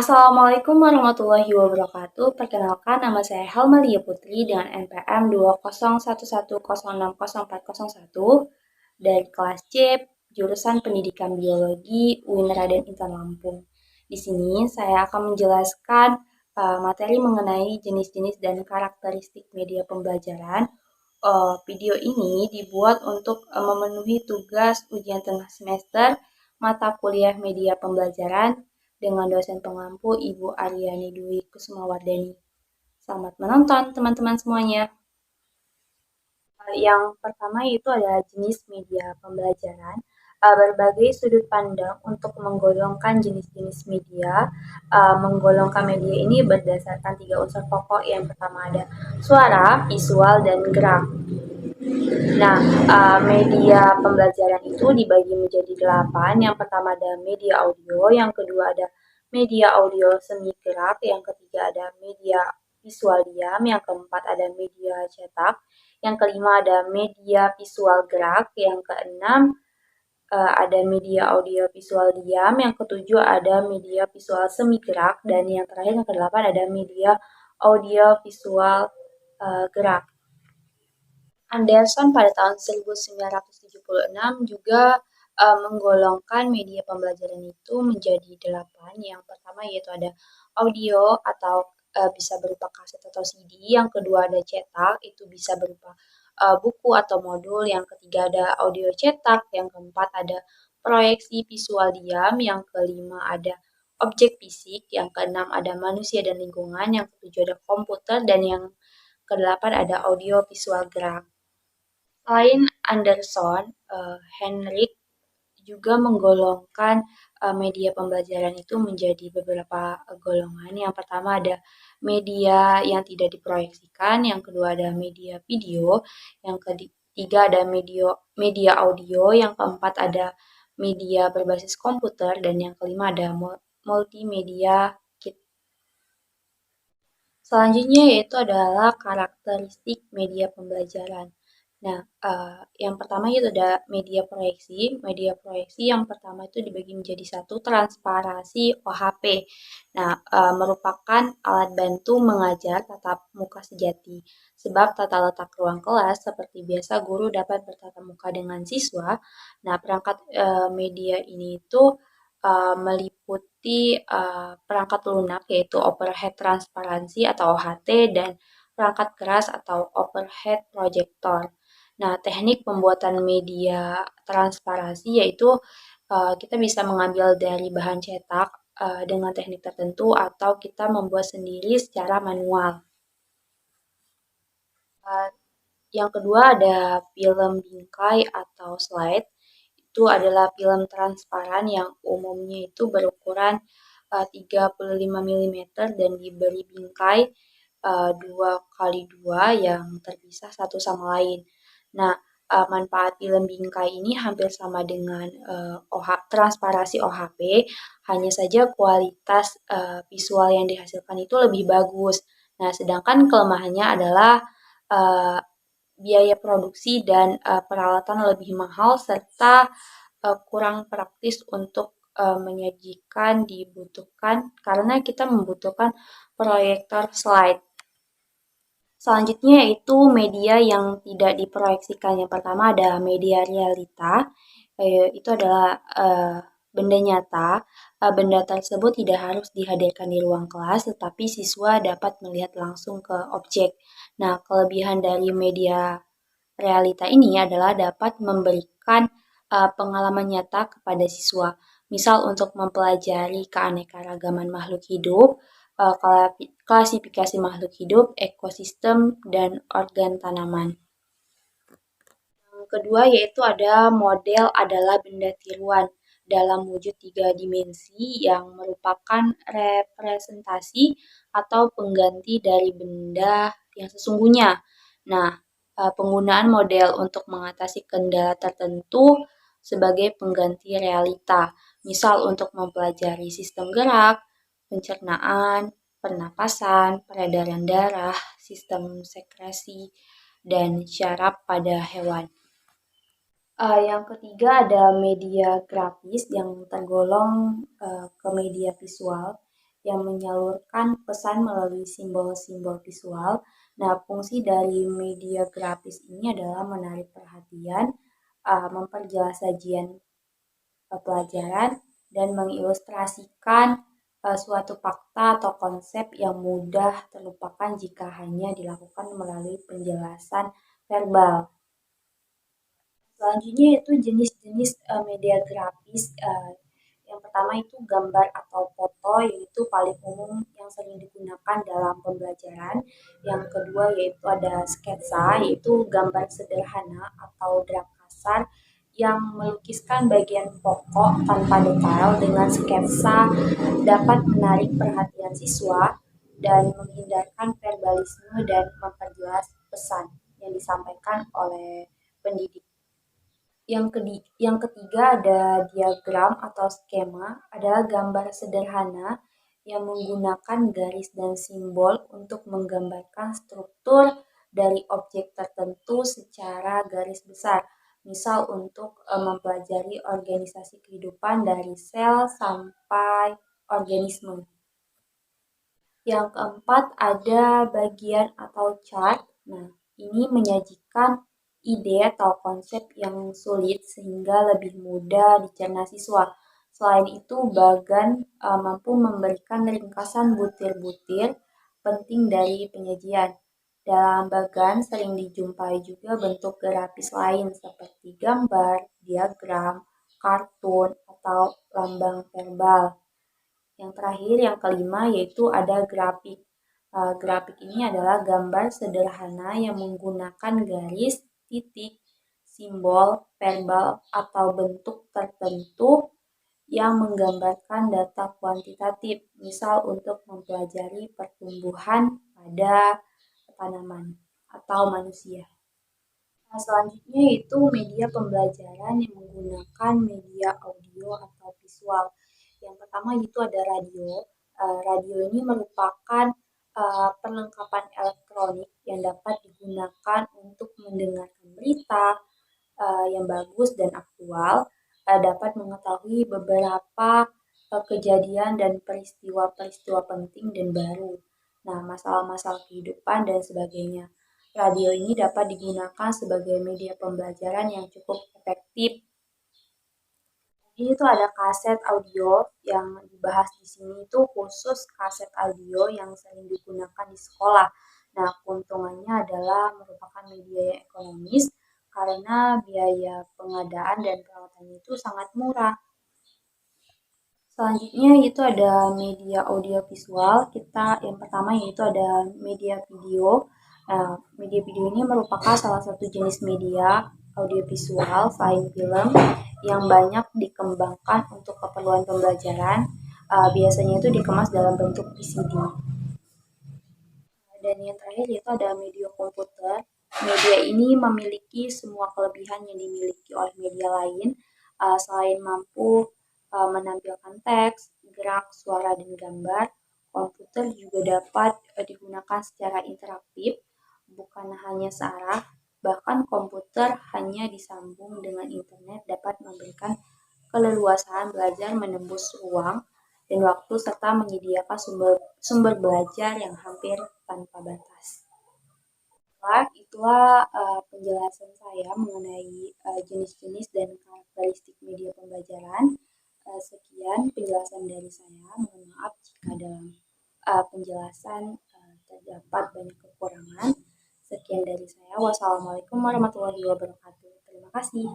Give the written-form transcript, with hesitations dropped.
Assalamualaikum warahmatullahi wabarakatuh. Perkenalkan, nama saya Helmalia Putri dengan NPM 20110606401 dari kelas C, jurusan Pendidikan Biologi UIN Raden Intan Lampung. Di sini saya akan menjelaskan materi mengenai jenis-jenis dan karakteristik media pembelajaran. Video ini dibuat untuk memenuhi tugas ujian tengah semester mata kuliah media pembelajaran dengan dosen pengampu Ibu Aryani Dwi Kusumawardani. Selamat menonton teman-teman semuanya. Yang pertama itu adalah jenis media pembelajaran. Berbagai sudut pandang untuk menggolongkan jenis-jenis media. Menggolongkan media ini berdasarkan 3 unsur pokok. Yang pertama ada suara, visual, dan gerak. Nah, media pembelajaran itu dibagi menjadi 8. Yang pertama ada media audio, yang kedua ada media audio semi gerak, yang ketiga ada media visual diam, yang keempat ada media cetak, yang kelima ada media visual gerak, yang keenam ada media audio visual diam, yang ketujuh ada media visual semi gerak, dan yang terakhir yang kedelapan ada media audio visual gerak. Anderson pada tahun 1976 juga menggolongkan media pembelajaran itu menjadi 8. Yang pertama yaitu ada audio atau bisa berupa kaset atau CD. Yang kedua ada cetak, itu bisa berupa buku atau modul. Yang ketiga ada audio cetak. Yang keempat ada proyeksi visual diam. Yang kelima ada objek fisik. Yang keenam ada manusia dan lingkungan. Yang ketujuh ada komputer. Dan yang kedelapan ada audio visual gerak. Selain Anderson, Henrik juga menggolongkan media pembelajaran itu menjadi beberapa golongan. Yang pertama ada media yang tidak diproyeksikan, yang kedua ada media video, yang ketiga ada media audio, yang keempat ada media berbasis komputer, dan yang kelima ada multimedia kit. Selanjutnya yaitu adalah karakteristik media pembelajaran. Nah, yang pertama itu ada media proyeksi. Media proyeksi yang pertama itu dibagi menjadi satu, transparansi OHP. Nah, merupakan alat bantu mengajar tatap muka sejati. Sebab tata letak ruang kelas seperti biasa guru dapat bertatap muka dengan siswa. Nah, perangkat media ini itu meliputi perangkat lunak yaitu overhead transparansi atau OHT dan perangkat keras atau overhead projector. Nah, teknik pembuatan media transparansi yaitu kita bisa mengambil dari bahan cetak dengan teknik tertentu atau kita membuat sendiri secara manual. Yang kedua ada film bingkai atau slide. Itu adalah film transparan yang umumnya itu berukuran 35 mm dan diberi bingkai 2x2 yang terpisah satu sama lain. Nah, manfaat film bingkai ini hampir sama dengan transparansi OHP, hanya saja kualitas visual yang dihasilkan itu lebih bagus. Nah, sedangkan kelemahannya adalah biaya produksi dan peralatan lebih mahal serta kurang praktis untuk menyajikan dibutuhkan karena kita membutuhkan proyektor slide. Selanjutnya yaitu media yang tidak diproyeksikan. Yang pertama ada media realita, itu adalah benda nyata. Benda tersebut tidak harus dihadirkan di ruang kelas, tetapi siswa dapat melihat langsung ke objek. Nah, kelebihan dari media realita ini adalah dapat memberikan pengalaman nyata kepada siswa. Misal untuk mempelajari keanekaragaman makhluk hidup, klasifikasi makhluk hidup, ekosistem, dan organ tanaman. Yang kedua yaitu ada model adalah benda tiruan dalam wujud 3 dimensi yang merupakan representasi atau pengganti dari benda yang sesungguhnya. Nah, penggunaan model untuk mengatasi kendala tertentu sebagai pengganti realita. Misal untuk mempelajari sistem gerak, pencernaan, pernapasan, peredaran darah, sistem sekresi, dan syaraf pada hewan. Yang ketiga ada media grafis yang tergolong ke media visual. yang menyalurkan pesan melalui simbol-simbol visual. Nah, fungsi dari media grafis ini adalah menarik perhatian, memperjelas sajian pelajaran, dan mengilustrasikan suatu fakta atau konsep yang mudah terlupakan jika hanya dilakukan melalui penjelasan verbal. Selanjutnya yaitu jenis-jenis media grafis. Yang pertama itu gambar atau foto, yaitu paling umum yang sering digunakan dalam pembelajaran. Yang kedua yaitu ada sketsa, yaitu gambar sederhana atau draft kasar yang melukiskan bagian pokok tanpa detail. Dengan sketsa dapat menarik perhatian siswa dan menghindarkan verbalisme dan memperjelas pesan yang disampaikan oleh pendidik. Yang ketiga ada diagram atau skema, adalah gambar sederhana yang menggunakan garis dan simbol untuk menggambarkan struktur dari objek tertentu secara garis besar. Misal untuk mempelajari organisasi kehidupan dari sel sampai organisme. Yang keempat ada bagian atau chart. Nah, ini menyajikan ide atau konsep yang sulit sehingga lebih mudah dicerna siswa. Selain itu, bagan mampu memberikan ringkasan butir-butir penting dari penyajian. Dalam bagan sering dijumpai juga bentuk grafis lain seperti gambar, diagram, kartun, atau lambang verbal. Yang terakhir, yang kelima, yaitu ada grafik. Grafik ini adalah gambar sederhana yang menggunakan garis, titik, simbol, verbal, atau bentuk tertentu yang menggambarkan data kuantitatif, misal untuk mempelajari pertumbuhan pada tanaman atau manusia. Nah, selanjutnya yaitu media pembelajaran yang menggunakan media audio atau visual. Yang pertama itu ada radio. Radio ini merupakan perlengkapan elektronik yang dapat digunakan untuk mendengarkan berita yang bagus dan aktual, dapat mengetahui beberapa kejadian dan peristiwa-peristiwa penting dan baru. Nah, masalah-masalah kehidupan dan sebagainya. Radio ini dapat digunakan sebagai media pembelajaran yang cukup efektif. Ini tuh ada kaset audio yang dibahas di sini itu khusus kaset audio yang sering digunakan di sekolah. Nah, keuntungannya adalah merupakan media yang ekonomis karena biaya pengadaan dan perawatannya itu sangat murah. Selanjutnya itu ada media audiovisual. Yang pertama yaitu ada media video. Media video ini merupakan salah satu jenis media audiovisual selain film yang banyak dikembangkan untuk keperluan pembelajaran. Biasanya itu dikemas dalam bentuk VCD. Dan yang terakhir yaitu ada media komputer. Media ini memiliki semua kelebihan yang dimiliki oleh media lain, selain mampu menampilkan teks, gerak, suara, dan gambar. Komputer juga dapat digunakan secara interaktif, bukan hanya searah. Bahkan komputer hanya disambung dengan internet dapat memberikan keleluasaan belajar menembus ruang dan waktu serta menyediakan sumber belajar yang hampir tanpa batas. Itulah penjelasan saya mengenai jenis-jenis dan karakteristik media pembelajaran. Sekian penjelasan dari saya. Mohon maaf jika dalam penjelasan terdapat banyak kekurangan. Sekian dari saya. Wassalamualaikum warahmatullahi wabarakatuh. Terima kasih.